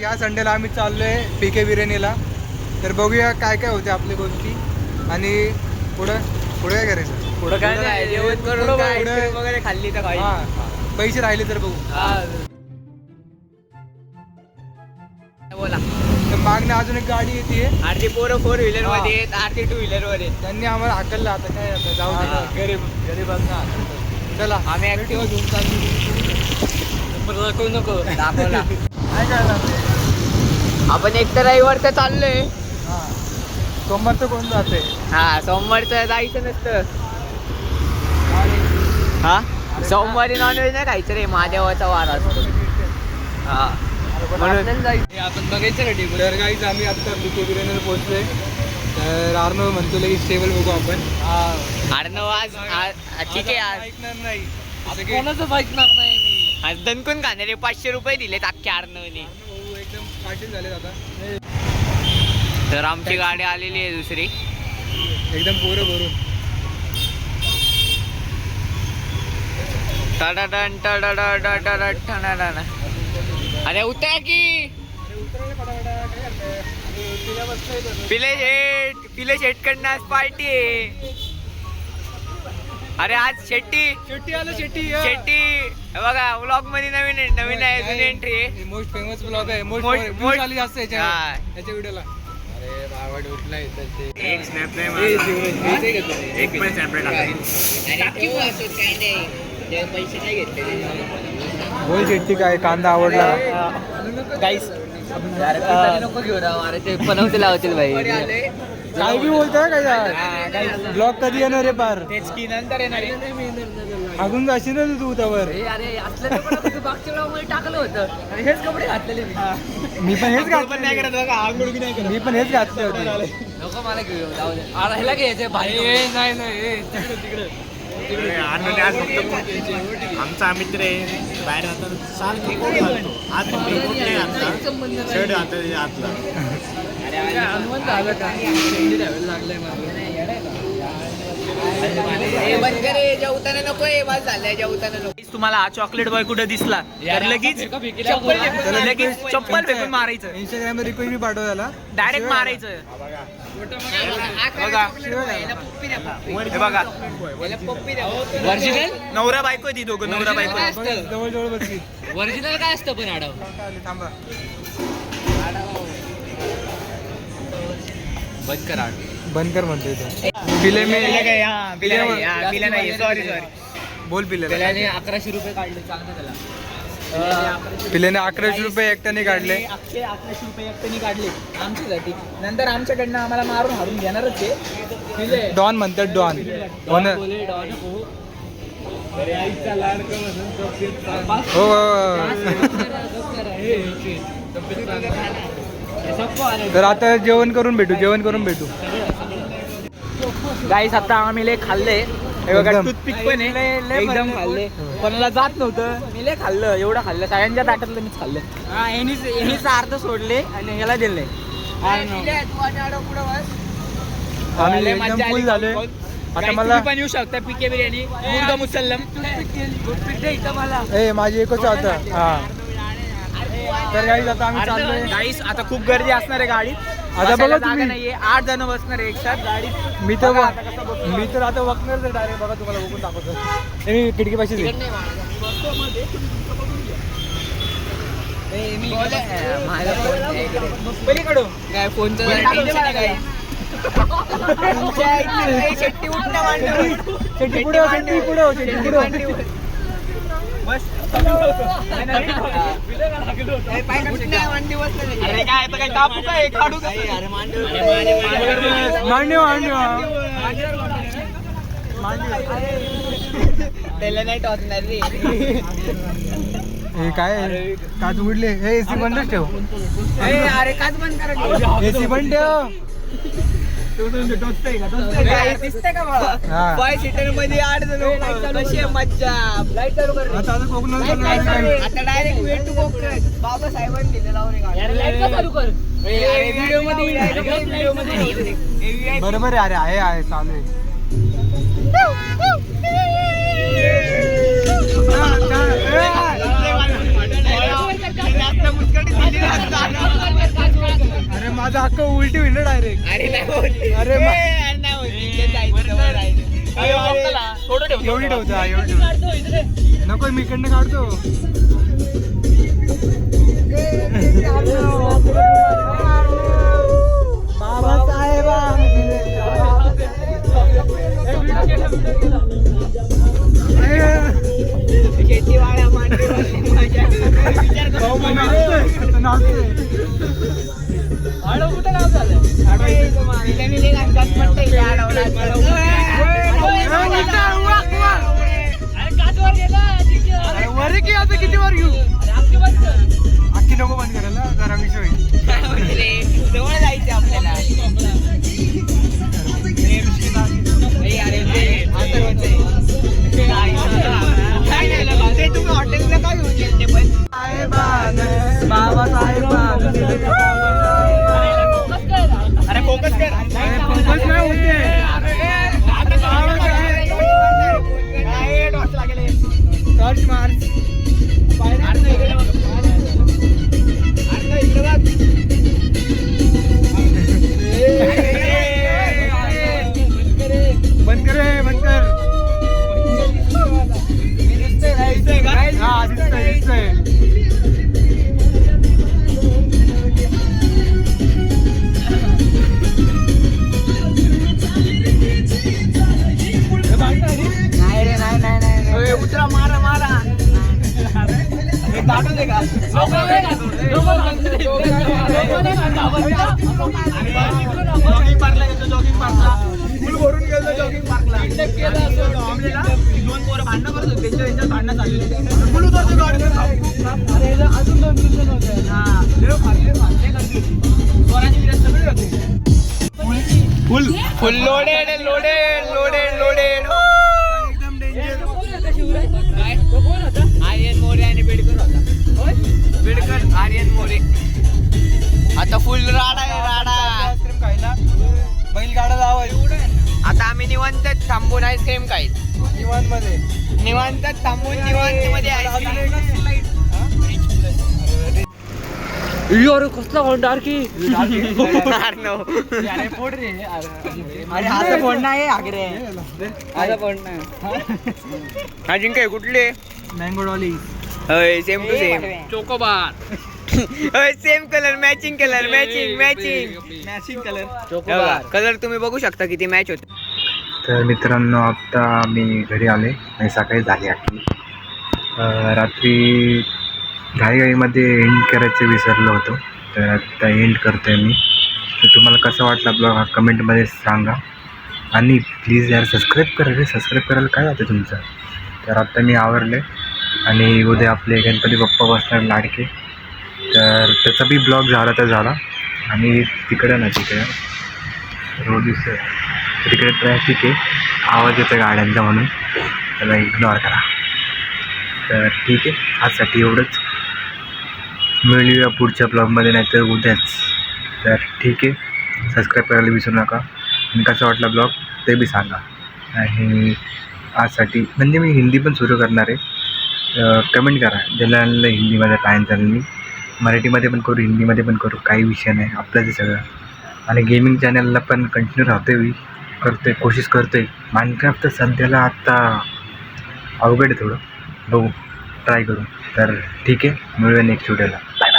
या संडेला आम्ही चाललोय PK बिर्याणीला. तर बघूया काय काय होते आपल्या गोष्टी आणि पुढं काय करायचं. पुढं काय नाही, जेवण करून काय आईस्क्रीम वगैरे खाल्ली तर खाई. पैसे राहिले तर बघू. बोला. तर मागणं अजून एक गाडी येते. अर्धी पोरं 4 व्हीलर मध्ये आहेत, अर्धी 2 व्हीलर वर आहेत. त्यांनी आम्हाला हाकललं. आता काय आता जाऊ दे. गरीबांना चला आम्ही ऍक्टिव्ह घेऊन चाललो. नको दाखवला. काय करायला आपण एक तर रविवारचं चाललोय. सोमवारचं कोण जाते. हा सोमवारचं जायचं नसतं. हा सोमवारी नॉनव्हेज नाही खायचं रे, महादेवाचा वार असतो. हा म्हणून आपण बघायचं रेडी. तर गाईज आम्ही आता PK बिर्याणीला पोहोचलोय. तर आर्नव म्हणतो लगेच टेबल बघू आपण. अर्णव आज ठीक आहे. आज ऐकणार नाही कोणाचं ऐकणार नाही मी. आज दणकून खाणारे 500 रुपये दिलेत अख्ख्या अर्णवने. एकदम पाटील झाले आता. तर आमची गाडी आलेली आहे दुसरी. एकदम पोरं भरून. टडाडन टडाडन. अरे उतर की. पिले शेट कडनं आज पार्टी आहे. अरे आज शेट्टी आलं शेट्टी. हे बघा व्लॉग मध्ये नवीन आहे, जुनी एंट्री आहे. मोस्ट फेमस ब्लॉग आहे. मोस्ट आली जास्त याच्या व्हिडिओला. अरे बावड उठलाय तर ते एक स्नॅप नाही एक पण स्नॅप पैसे नाही घेतले. बोल शेट्टी काय कांदा आवडला. गाईस नको घेऊ राव. अरे ते बनवते लावतील भाई. काय बी बोलतोय काय. ब्लॉग कधी येणार आहे पार. तेच की नंतर येणार. अजून जाशील ना तू त्यावर. अरे असलं मागच्या वेळा टाकलं होतं आणि हेच कपडे घातलेले मी पण हेच घातले. नाही करत बघा, आंघोळ बी नाही करत. मी पण हेच घातले होते. नको मला घेऊ जाऊ दे. ह्याला घ्यायचं भाई. नाही आज फक्त आमचा मित्र आहे बाहेर राहतात सारखं कोण घालतो. आज कोण नाही घातला शर्ट घातला आतला. जेवताना नको बस झालंय. जेवताना नको. तुम्हाला हा चॉकलेट बॉय कुठे दिसला तर लगेच चप्पल फेकून मारायचं. इंस्टाग्रामवर रिक्वेस्ट बी पाठव त्याला. डायरेक्ट मारायचं. बघा हे बघा ओरिजिनल नवरा बायको ती दोघं. नवरा बायको जवळ जवळ बसली. ओरिजिनल काय असतं पण आडव. थांबा बंद कर बंद कर म्हणतोय तो. पिले मी पिल्या नाही. सॉरी बोल पिले. 1100 रुपये काढले. चांगलं त्याला. पिल्याने 1100 रुपये एकट्याने काढले. 1100 रुपये एकट्याने काढले आमच्यासाठी. नंतर आमच्याकडनं आम्हाला मारून हारून घेणारच आहे. डॉन म्हणतात डॉन. हो तर आता जेवण करून भेटू. गाईस आता आम्ही लय खाल्ले. हे बघा टूथपिक पण आहे. एकदम खाल्ले. कोणाला जात नव्हतं. मी लय खाल्लं. एवढं खाल्लं सगळ्यांच्या ताटातलं मीच खाल्लं. हेनीच अर्ध सोडले आणि ह्याला दिले. आम्ही एकदम फुल झालोय. आता मला पण येऊ शकता PK बिर्याणी मुर्गा मुसल्लम. माझी एकच आता. हा तर गाईस आता आम्ही चाललोय. गाईस आता खूप गर्दी असणार आहे गाडीत. आता बघा तुम्ही. नाहीये 8 जण बसणार आहे एकसाथ गाडीत. मी तर आता बघणार डायरेक्ट. बघा तुम्हाला बघून दाखवतो. मी खिडकी पाशी पलीकडून काय फोनचं शेट्टी पुढे बस. अरे काय आता काय कापू काय काढू त्याला नाही टॉचणार रे. हे काय काच उडले. हे AC बंदच ठेव. अरे काच बंद करा. AC बंद ठेव. दिसतंय का मला. 5 सीटर मध्ये 8 जण. कशी मज्जा. लाईट चालू कर. आता डायरेक्ट वे टू कोकण. बाबा साहेबांनी दिलेला लाईट चालू कर. व्हिडिओ मध्ये बरोबर आहे. अरे आहे चालू आहे. आता अख्खं उलटी होईल ना डायरेक्ट. अरे नाही होत. अरे मा- अरे नाही होत. इथे जायचं, जवळ राहायचं. एवढी ठेवता एवढी ठेवता. नको मी इकडनं काढतो. शेतीवाड्या मांडीवाली मजा. विचार करू. कुठं गाव झालं? वर की आता किती वर घेऊ? अख्खी नको बंद करायला जरा विषय होईल. जवळ जायचं आपल्याला. तुम्ही हॉटेलला काय घेऊन गेलते पण? अरे फोकस कर. फोकस नाही होते. टॉर्च मार्च. बंद कर रे, बंद कर. हा दिसतंय दिसतंय. नाही रे, नाही. उतरा, मारा. दाटून दे का? जॉगिंग पार्कला गेलो, जॉगिंग पार्कला फुल भरून गेलो. जॉगिंग पार्कला दोन पोरं भांडणं करत होते. त्यांच्या भांडणं चालू होते. फुल उतरतो गाडीवर. अजून 2-3 जण होते. हा स्वराची विराट सगळे होते. फुल लोडेड. एकदम डेंजर. आर्यन मोरे आणि बेडकर होता. बेडकर, आर्यन मोरे. आता फुल राडा आईस्क्रीम खायला बैलगाडा लावायचं आता आम्ही निवांत थांबून आईस्क्रीम खाईल. निवांत मध्ये. निवांत थांबून निवांत मध्ये कसला होणार की अरे असं फोन नाही आगरे. असं फोन नाही. अजून काय कुठले? Mango dolly. Same to same. Chocobar. Same colour, matching colour तुम्ही बघू शकता किती मॅच होते. तर मित्रांनो आता मी घरी आले आणि सकाळी झाली आठवी. रात्री घाईघाईमध्ये एंड करायचं विसरलो होतो. तर आता एंड करतो आहे मी. तर तुम्हाला कसा वाटला ब्लॉग हा कमेंटमध्ये सांगा. आणि प्लीज यार सबस्क्राईब करा रे. सबस्क्राईब करायला काय जातं तुमचं. तर आत्ता मी आवरले आणि उद्या आपले गणपती बाप्पा बसणार लाडके. तर त्याचा बी ब्लॉग झाला तर झाला. आणि तिकडं रोड दिसतोय तिकडे ट्रॅफिक आहे. आवाज येतो गाड्यांचा म्हणून त्याला इग्नोर करा. तर ठीक आहे आजसाठी एवढंच. मिळूया पुढच्या ब्लॉगमध्ये नाही तर उद्याच. तर ठीक आहे सबस्क्राईब करायला विसरू नका. आणि कसा वाटला ब्लॉग ते बी सांगा. आणि आजसाठी म्हणजे मी हिंदी पण सुरू करणार आहे. कमेंट करा ज्याला हिंदीमध्ये टाईम चालेल. मी मराठीमध्ये पण करू हिंदीमध्ये पण करू काही विषय नाही. आपलं ते सगळं. आणि गेमिंग चॅनलला पण कंटिन्यू राहतो आहे. करतो कोशिश करतो आहे. माइनक्राफ्ट तर सध्याला आत्ता अवघड आहे थोडं. बघू ट्राय करू. तर ठीक आहे मिळूया नेक्स्ट व्हिडिओला. बाय.